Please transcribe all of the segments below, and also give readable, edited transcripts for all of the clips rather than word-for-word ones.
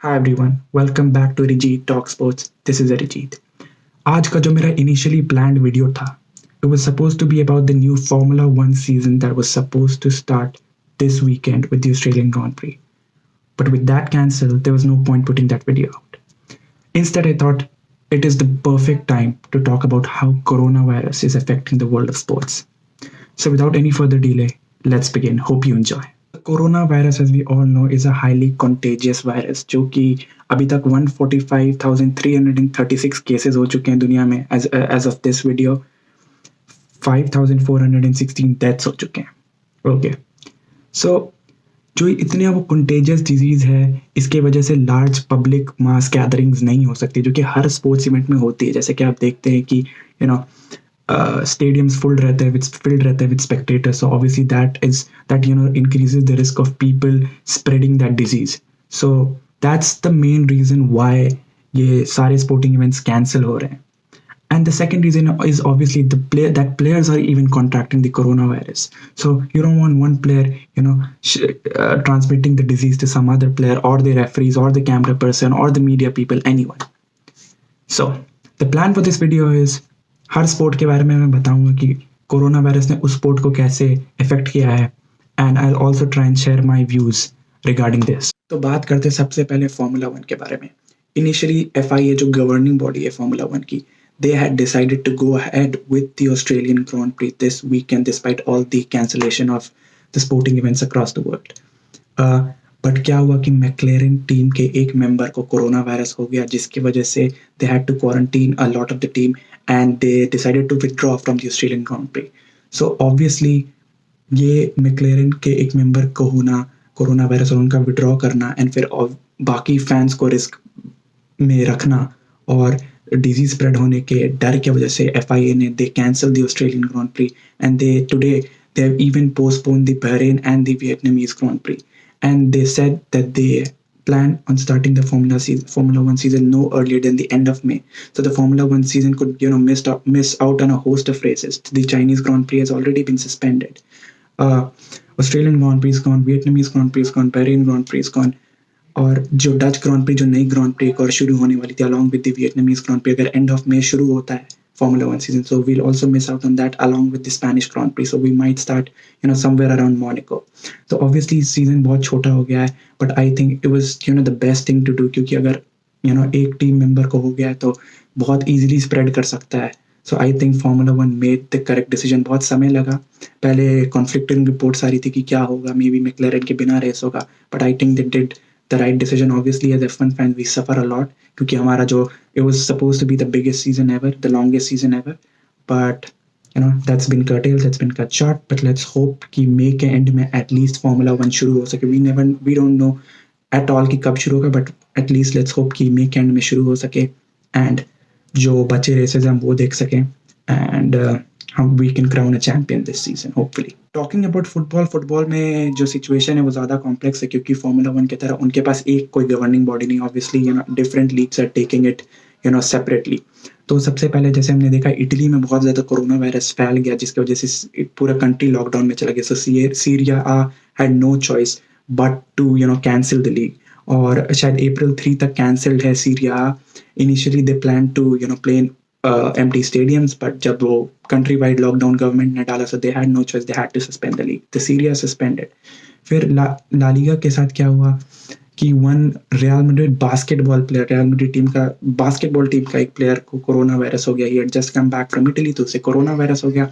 Hi everyone, welcome back to Arijeet Talk Sports. This is Arijeet. आज का जो मेरा initially planned video था, it was supposed to be about the new Formula One season that was supposed to start this weekend with the Australian Grand Prix. But with that cancelled, there was no point putting that video out. Instead, I thought it is the perfect time to talk about how coronavirus is affecting the world of sports. So without any further delay, let's begin. Hope you enjoy. Corona virus as we all know is a highly contagious virus जो कि अभी तक 145,336 cases हो चुके हैं दुनिया में as of this video 5,416 deaths हो चुके हैं ओके सो जो इतने वो कंटेजियस डिजीज़ है इसके वजह से लार्ज पब्लिक मास गैदरिंग्स नहीं हो सकती जो कि हर स्पोर्ट्स इवेंट में होती है जैसे कि आप देखते हैं कि stadiums filled रहते हैं with spectators, so obviously that increases the risk of people spreading that disease. So that's the main reason why ये सारे sporting events cancel हो रहे हैं. And the second reason is obviously that players are even contracting the coronavirus. So you don't want one player, transmitting the disease to some other player or the referees or the camera person or the media people, anyone. So the plan for this video is her sport के बारे में मैं बताऊंगा कि corona virus ने उस sport को कैसे इफेक्ट किया है and I also try and share my views regarding this. तो बात करते हैं सबसे पहले फार्मूला वन के बारे में. इनिशियली FIA जो गवर्निंग बॉडी है फार्मूला वन की they had decided to go ahead with the Australian Grand Prix this weekend despite all the cancellation of the sporting events across the world. But क्या हुआ कि मैक्लेरन team के एक member को corona virus हो गया जिसकी वजह से they had to quarantine a lot of the team and they decided to withdraw from the Australian grand prix. So obviously ये मैक्लेरन के एक मेंबर को होना कोरोना वायरस और उनका विड्रॉ करना एंड फिर बाकी फैंस को रिस्क में रखना और डिजीज स्प्रेड होने के डर की वजह से FIA ने दे cancel the Australian grand pre and they today they have even postpone the Bahrain and the Vietnamese grand pre. And they said that they plan on starting the Formula One season no earlier than the end of May. So the Formula One season could, miss out on a host of races. The Chinese Grand Prix has already been suspended. Australian Grand Prix is gone, Vietnamese Grand Prix is gone, Bahrain Grand Prix is gone. और जो Dutch grand pre जो नई grand pre एक और शुरू होने वाली थी along with the Vietnamese grand pre अगर एंड ऑफ मे शुरू होता है Formula One season, so we'll also miss out on that along with the Spanish Grand Prix. So we might start, somewhere around Monaco. So obviously season बहुत छोटा हो गया है, but I think it was, the best thing to do क्योंकि अगर, एक team member को हो गया है तो बहुत easily spread कर सकता है. So I think Formula One made the correct decision. बहुत समय लगा. पहले conflicting reports आ रही थी कि क्या होगा, maybe McLaren के बिना रेस होगा, but I think they did the right decision. Obviously as F1 fans we suffer a lot क्योंकि हमारा जो it was supposed to be the biggest season ever, the longest season ever, but that's been curtailed, that's been cut short. But let's hope कि May के end में at least Formula One शुरू हो सके. We don't know at all कि कब शुरू होगा, but at least let's hope कि May के end में शुरू हो सके and जो बचे रेसेस हम वो देख सकें and we can crown a champion this season hopefully. Talking about football में जो situation है वो ज़्यादा complex है क्योंकि Formula One की तरह उनके पास एक कोई governing body नहीं. Obviously different leagues are taking it separately. तो सबसे पहले जैसे हमने देखा इटली में बहुत ज़्यादा कोरोना वायरस फैल गया जिसकी वजह से पूरा कंट्री लॉकडाउन में चला गया. So Serie A had no choice but to cancel the league और शायद April 3 तक कैंसल्ड है Serie A. Initially they plan to play in empty stadiums, but जब वो कंट्री वाइड लॉकडाउन गवर्नमेंट ने डाला so they had no choice, they had to suspend the league. The Syria suspended. फिर La Liga के साथ क्या हुआ कि रियल मैड्रिड बास्केटबॉल टीम का एक प्लेयर को कोरोना वायरस हो गया. He had just come back from Italy तो उसे कोरोना वायरस हो गया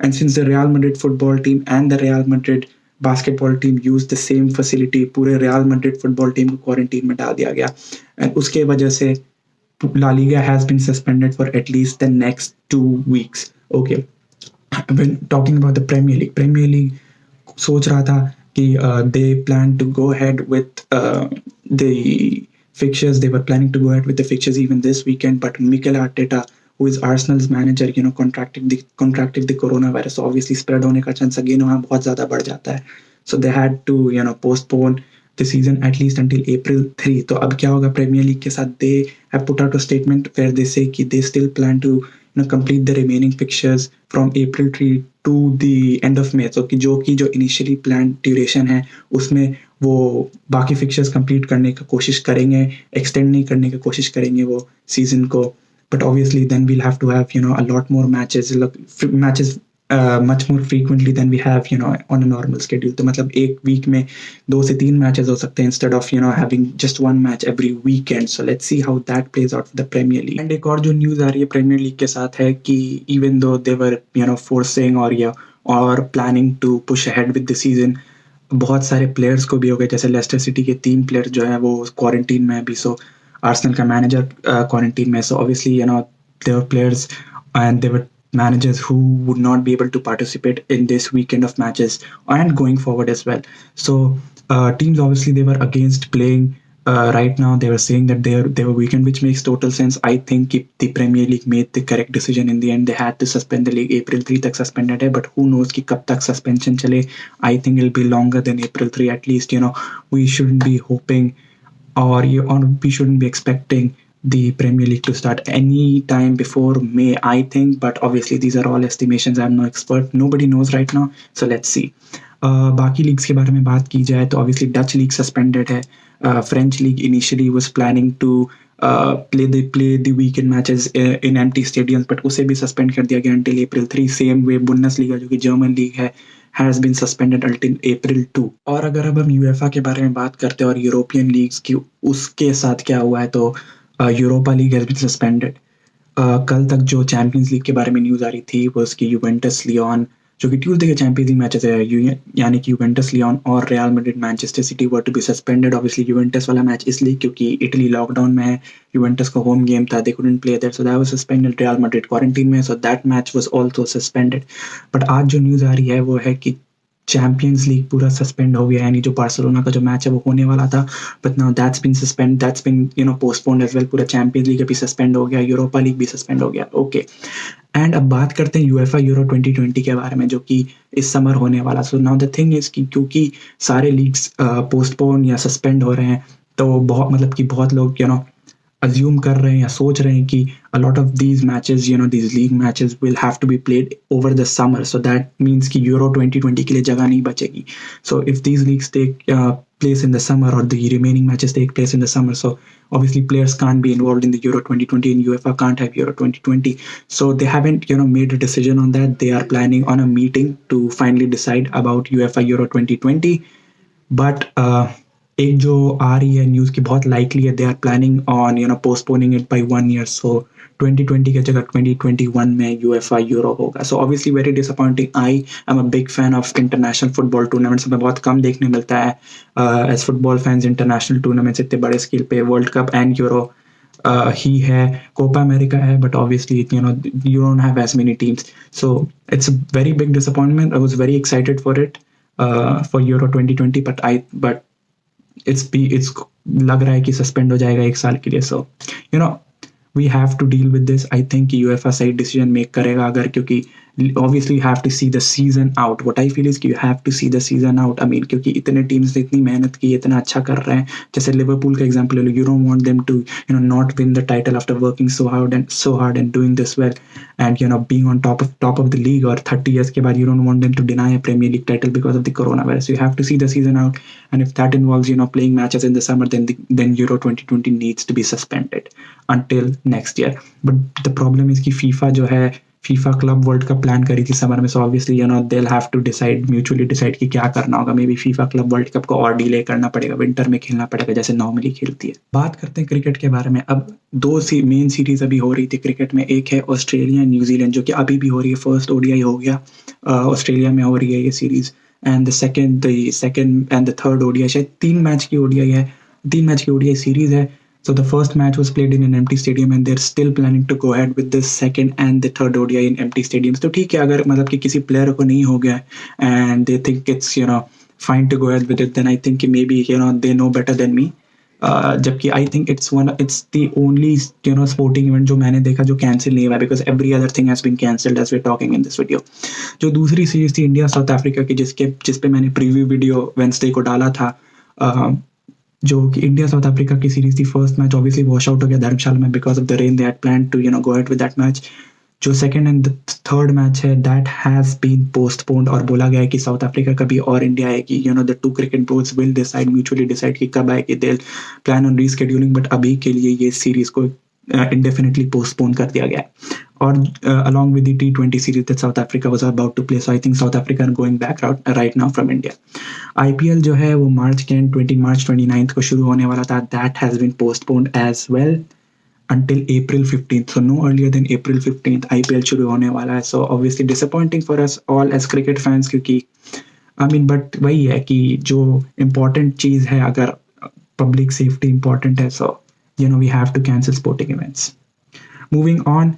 and since the real Madrid football team and the real Madrid basketball team use the same facility पूरे रियल मैड्रिड फुटबॉल टीम को quarantine में डाल दिया गया एंड उसके वजह से La Liga has been suspended for at least the next 2 weeks. Okay. When talking about the Premier League सोच रहा था कि they plan to go ahead with the fixtures. They were planning to go ahead with the fixtures even this weekend, but Mikel Arteta, who is Arsenal's manager, contracted the coronavirus. So obviously spread होने का chance again वहाँ बहुत ज़्यादा बढ़ जाता है. So they had to postpone the season at least until April 3. तो अब क्या होगा प्रीमियर लीग के साथ they have put out a statement where they say कि they still plan to complete the remaining fixtures from April 3 to the end of May, तो जो initially plan duration है उसमें वो बाकी फिक्चर्स कंप्लीट करने की कोशिश करेंगे, एक्सटेंड नहीं करने की कोशिश करेंगे वो सीजन को. But obviously then we'll have to have a lot more matches much more frequently than we have on a normal schedule. तो मतलब एक वीक में 2 से 3 मैचेस हो सकते हैं instead of having just one match every weekend. So let's see how that plays out for the Premier League. And एक और जो न्यूज़ आ रही है प्रीमियर लीग के साथ है कि even though they were forcing or planning to push ahead with the season, बहुत सारे प्लेयर्स को भी हो गए, जैसे लेस्टर सिटी के 3 प्लेयर जो है वो क्वारंटीन में है अभी. सो आर्सेनल का मैनेजर क्वारंटीन में. So obviously there were players and there were managers who would not be able to participate in this weekend of matches and going forward as well. So teams obviously they were against playing right now. They were saying that they were weekend, which makes total sense. I think if the Premier League made the correct decision in the end, they had to suspend the league. April 3 तक suspended है, but who knows कि कब तक suspension चले. I think it'll be longer than April 3 at least. We shouldn't be hoping or we shouldn't be expecting the Premier League to start any time before May, I think. But obviously these are all estimations. I'm no expert. Nobody knows right now. So let's see. बाकी leagues के बारे में बात की जाए तो obviously Dutch league suspended है. French league initially was planning to play the weekend matches in empty stadiums, but उसे भी suspend कर दिया गया until April 3. Same way Bundesliga जो कि German league है has been suspended until April 2. और अगर अब हम UEFA के बारे में बात करते हैं और यूरोपियन लीग्स की, उसके साथ क्या हुआ है, तो Europa league has been suspended. कल तक जो चैंपियंस लीग के बारे में न्यूज़ आ रही थी वो उसकी यूवेंटस लियोन, जो कि ट्यूसडे के चैंपियंस लीग मैचेस है, यानी कि यूवेंटस लियोन और Real Madrid Manchester City were to be suspended. Obviously Juventus वाला मैच इसलिए क्योंकि इटली लॉकडाउन में है, यूवेंटस का होम गेम था, they couldn't play there, so that was suspended. Real Madrid quarantine में, so that match was also suspended. But आज जो न्यूज़ आ रही है वो है कि चैंपियंस लीग पूरा सस्पेंड हो गया, यानी जो बार्सिलोना का जो मैच है वो होने वाला था, but now that's been postponed as well. पूरा चैंपियंस लीग अभी सस्पेंड हो गया, यूरोपा लीग भी सस्पेंड हो गया. ओके, एंड अब बात करते हैं यूएफा यूरो 2020 के बारे में, जो कि इस समर होने वाला. So now the thing is कि क्योंकि सारे लीग्स पोस्टपोन या सस्पेंड हो रहे हैं, तो बहुत लोग assume कर रहे हैं या सोच रहे हैं कि a lot of these matches, these league matches will have to be played over the summer. So that means कि Euro 2020 के लिए जगह नहीं बचेगी. So if these leagues take place in the summer, or the remaining matches take place in the summer, so obviously players can't be involved in the Euro 2020 and UEFA can't have Euro 2020. So they haven't made a decision on that. They are planning on a meeting to finally decide about UEFA Euro 2020. But एक जो आ रही है news की बहुत likely है, they are planning on postponing it by 1 year. So 2020 की जगह 2021 में यूएफा यूरो होगा. So obviously very disappointing. I am a big fan of international football tournaments. में बहुत कम देखने मिलता है as football fans international tournaments इतने बड़े स्केल पे. वर्ल्ड कप एंड यूरो ही है, कोपा अमेरिका है, but obviously you don't have as many teams. So it's a very big disappointment. I was very excited for it, for Euro 2020, but it's लग रहा है कि suspend हो जाएगा 1 साल के लिए. सो we have to deal with this. I think UEFA सही डिसीजन मेक करेगा, अगर क्योंकि obviously you have to see the season out. What I feel is कि you have to see the season out. I mean क्योंकि इतने teams ने इतनी मेहनत की, इतना अच्छा कर रहे हैं. जैसे लिवरपूल का एग्जांपल ले लो. You don't want them to not win the title after working so hard and doing this well and being on top of the league, or 30 years के बाद you don't want them to deny a Premier League title because of the coronavirus. You have to see the season out, and if that involves playing matches in the summer, then Euro 2020 needs to be suspended until next year. But the problem is कि FIFA जो है, FIFA club world cup plan करी थी summer में. So obviously they'll have to mutually decide कि क्या करना होगा. May be FIFA club world cup को और डिले करना पड़ेगा, विंटर में खेलना पड़ेगा जैसे नॉर्मली खेलती है. बात करते हैं क्रिकेट के बारे में. अब 2 मेन सीरीज अभी हो रही थी क्रिकेट में. एक है ऑस्ट्रेलिया न्यूजीलैंड, जो कि अभी भी हो रही है. फर्स्ट ओडीआई हो गया, ऑस्ट्रेलिया में हो रही है ये series, and the second and the third ODI. शायद 3 मैच की ओडीआई सीरीज है. So the first match was played in an empty stadium, and they're still planning to go ahead with the second and the third ODI in empty stadiums. तो ठीक है, अगर कि किसी player को नहीं हो गया and they think it's fine to go ahead with it, then I think maybe they know better than me. जबकि I think it's the only sporting event जो मैंने देखा जो कैंसिल नहीं हुआ, because every other thing has been cancelled as we're talking in this video. जो दूसरी series थी इंडिया साउथ अफ्रीका की, जिस पे मैंने प्रीव्यू वीडियो वेंसडे को डाला था, जो कि इंडिया साउथ अफ्रीका की सीरीज थी. First match obviously wash out हो गया धर्मशाला में because of the rain. They had plan to go ahead with that match. जो सेकंड एंड थर्ड मैच है दैट हैज़ बीन पोस्टपोन्ड और बोला गया है कि साउथ अफ्रीका कभी और इंडिया आएगी, the two cricket boards will decide mutually decide कि कब आएगी, दे प्लान ऑन रीस्केड्यूलिंग, बट अभी के लिए ये सीरीज को indefinitely पोस्टपोन कर दिया गया है. और along with the T20 series that South Africa was about to play, so I think South Africa are going back right now from India. IPL जो है वो मार्च 29th को शुरू होने वाला था, that has been postponed as well until April 15th, so no earlier than April 15th IPL शुरू होने वाला है. So obviously disappointing for us all as cricket fans, क्योंकि but वही है कि जो important चीज़ है, अगर public safety important है, so we have to cancel sporting events. Moving on,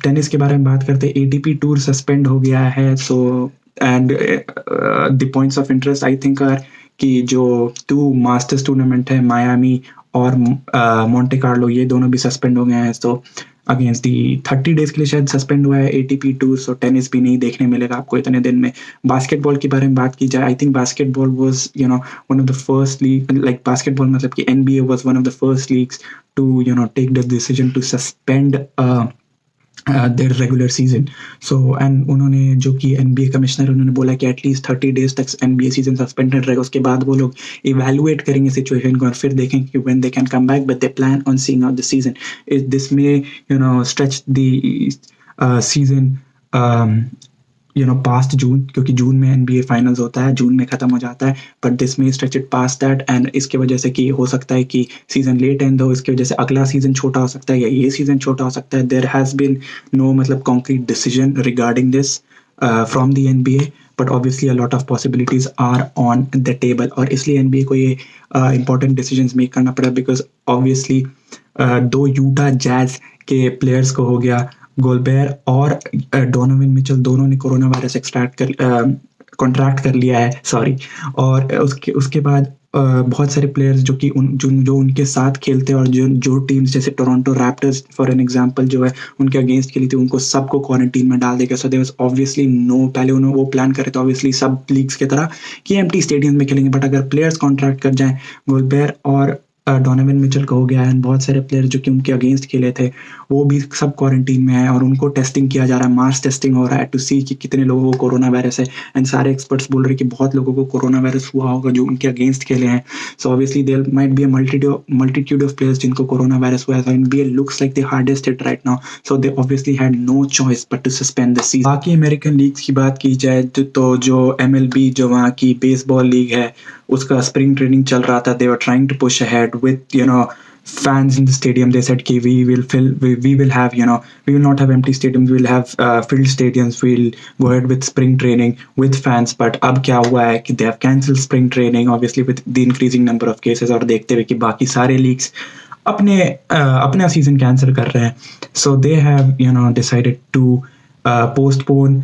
tennis के बारे में बात करते हैं. ATP टूर सस्पेंड हो गया है. So and the points of interest I think are कि जो 2 मास्टर्स टूर्नामेंट है, मायामी और मोंटे कार्लो, ये दोनों भी सस्पेंड हो गए हैं. सो अगेंस्ट दी 30 डेज के लिए शायद सस्पेंड हुआ है ATP टूर. सो टेनिस भी नहीं देखने मिलेगा आपको इतने दिन में. बास्केटबॉल के बारे में बात की जाए, I think basketball was one of the first league, like basketball मतलब कि NBA was one of the first leagues to take the decision to suspend their regular season. So and उन्होंने जो कि NBA कमिश्नर, उन्होंने बोला कि at least 30 days तक NBA season suspended रहेगा. उसके बाद वो लोग इवेलुएट करेंगे सिचुएशन को और फिर देखेंगे कि when they can come back, but they plan on seeing out the season. This may stretch the season past जून, क्योंकि जून में NBA फाइनल्स होता है, जून में ख़त्म हो जाता है. बट दिस में stretch it past that, and इसके वजह से कि हो सकता है कि सीज़न लेट एंड हो, इसकी वजह से अगला सीज़न छोटा हो सकता है या ये सीज़न छोटा हो सकता है. There has been no concrete decision regarding this from the NBA, but obviously a lot of possibilities are on the table. और इसलिए NBA को ये इंपॉर्टेंट डिसीजंस मेक करना पड़ा, बिकॉज ऑब्वियसली 2 यूटा जैज़ के प्लेयर्स को हो गया, गोलबेर और डोनोवन मिचेल, दोनों ने कोरोना वायरस कॉन्ट्रैक्ट कर लिया है, सॉरी. और उसके बाद बहुत सारे प्लेयर्स जो कि जो उनके साथ खेलते हैं और जो टीम्स जैसे Toronto raptors for an example जो है उनके अगेंस्ट खेली थी, उनको सबको क्वारंटीन में डाल देगा. सो देयर वाज ऑब्वियसली पहले उन्होंने वो प्लान करे थे ऑब्वियसली सब लीग्स की तरह कि एम्प्टी स्टेडियम में खेलेंगे, बट अगर प्लेयर्स कॉन्ट्रैक्ट कर जाएं, गोलबेर और डोनोवन मिचेल को हो गया है, बहुत सारे प्लेयर जो कि उनके अगेंस्ट खेले थे वो भी सब क्वारंटीन में है और उनको टेस्टिंग किया जा रहा है, मास टेस्टिंग हो रहा है टू सी कि कितने लोगों को कोरोना वायरस है. एंड सारे एक्सपर्ट्स बोल रहे हैं कि बहुत लोगों को कोरोना वायरस हुआ होगा जो उनके अगेंस्ट खेले हैं. So obviously there might be a multitude of players जिनको कोरोना वायरस हुआ है. So NBA looks like the hardest hit right now, so they obviously had no choice but to suspend the season. बाकी American leagues की बात की जाए तो जो MLB जो वहाँ की बेसबॉल लीग है उसका स्प्रिंग ट्रेनिंग चल रहा था. They were trying to push ahead with fans in the stadium. They said we will have we will not have empty stadiums, we will have filled stadiums, we'll go ahead with spring training with fans. But अब क्या हुआ है कि they have cancelled spring training obviously with the increasing number of cases, और देखते हुए कि बाकी सारे लीग्स अपना सीजन कैंसिल कर रहे हैं. So they have decided to postpone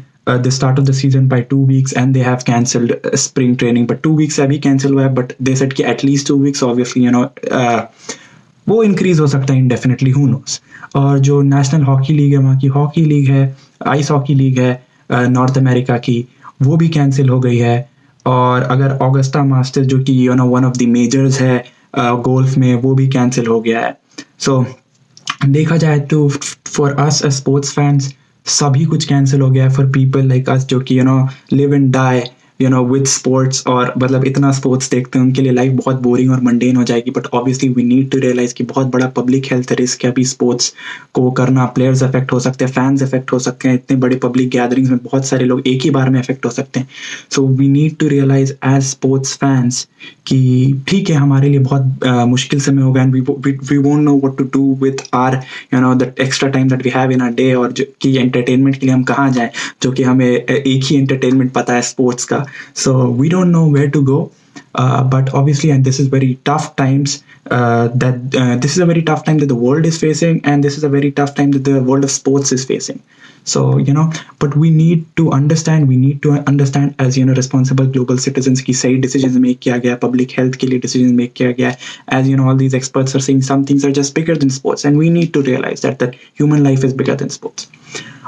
the start of the season by 2 weeks, and they have cancelled spring training. But 2 weeks अभी cancel हुआ है, but they said कि at least 2 weeks. Obviously वो increase हो सकता है इंडेफिनेटली, हु नोस. और जो नेशनल हॉकी लीग है, वहाँ की हॉकी लीग है, आइस हॉकी लीग है नॉर्थ अमेरिका की, वो भी कैंसिल हो गई है. और अगर ऑगस्टा मास्टर्स जो कि वन ऑफ द मेजर्स है गोल्फ में, वो भी कैंसिल हो गया है. सो देखा जाए तो for us as sports fans सभी कुछ कैंसिल हो गया है. फॉर पीपल लाइक अस जो कि live and die with sports, और मतलब इतना स्पोर्ट्स देखते हैं, उनके लिए लाइफ बहुत बोरिंग और मंडेन हो जाएगी. But obviously we need to realise कि बहुत बड़ा पब्लिक हेल्थ रिस्क है अभी स्पोर्ट्स को करना. प्लेयर्स अफेक्ट हो सकते हैं, फैंस अफेक्ट हो सकते हैं, इतने बड़े पब्लिक गैदरिंग्स में बहुत सारे लोग एक ही बार में अफेक्ट हो सकते हैं. So we need to realise as sports fans कि ठीक है हमारे लिए बहुत मुश्किल समय होगा, and we won't know what to do with our the extra time that we have in our day, और कि एंटरटेनमेंट के लिए हम कहाँ जाएं, जो कि हमें एक ही एंटरटेनमेंट पता है स्पोर्ट्स का. So we don't know where to go, but obviously, and this is very tough times this is a very tough time that the world is facing, and this is a very tough time that the world of sports is facing. So but we need to understand as responsible global citizens कि सही decisions make किया गया, public health के लिए decisions make किया गया. As all these experts are saying, some things are just bigger than sports, and we need to realize that human life is bigger than sports.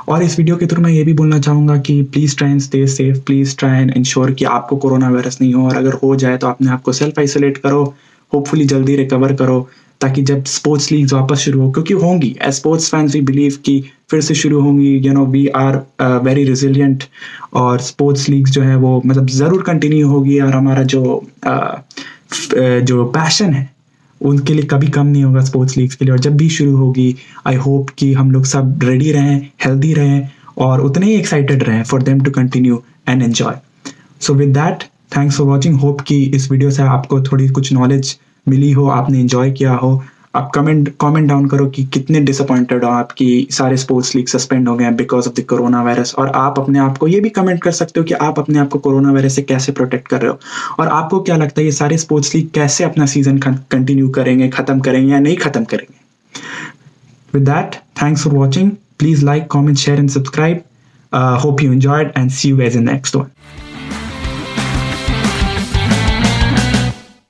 और इस video के through मैं ये भी बोलना चाहूँगा कि please try and stay safe, please try and ensure कि आपको कोरोना वायरस नहीं हो, और अगर हो जाए तो अपने आप को सेल्फ आइसोलेट करो, होपफुली जल्दी रिकवर करो, ताकि जब स्पोर्ट्स लीग्स वापस शुरू हो, क्योंकि होंगी, as sports fans we believe कि फिर से शुरू होंगी, you know we are very resilient, और स्पोर्ट्स लीग्स जो है वो मतलब ज़रूर कंटिन्यू होगी, और हमारा जो पैशन है उनके लिए कभी कम नहीं होगा स्पोर्ट्स लीग्स के लिए। और जब भी शुरू होगी, आई होप कि हम लोग सब रेडी रहें, हेल्दी रहें, और उतने ही एक्साइटेड रहें for them to continue and enjoy. So with that, thanks for watching. Hope कि इस वीडियो से आपको थोड़ी कुछ नॉलेज मिली हो, आपने एंजॉय किया हो। आप कमेंट डाउन करो कि कितने डिसअपॉइंटेड हो आप कि सारे स्पोर्ट्स लीग सस्पेंड हो गए हैं because of the corona virus. और आप अपने आप को ये भी कमेंट कर सकते हो कि आप अपने आप को कोरोना वायरस से कैसे प्रोटेक्ट कर रहे हो, और आपको क्या लगता है ये सारे स्पोर्ट्स लीग कैसे अपना सीजन कंटिन्यू करेंगे, खत्म करेंगे या नहीं खत्म करेंगे। With that, thanks for watching. Please like, comment, share, and subscribe. Hope you enjoyed, and see you guys in the next one.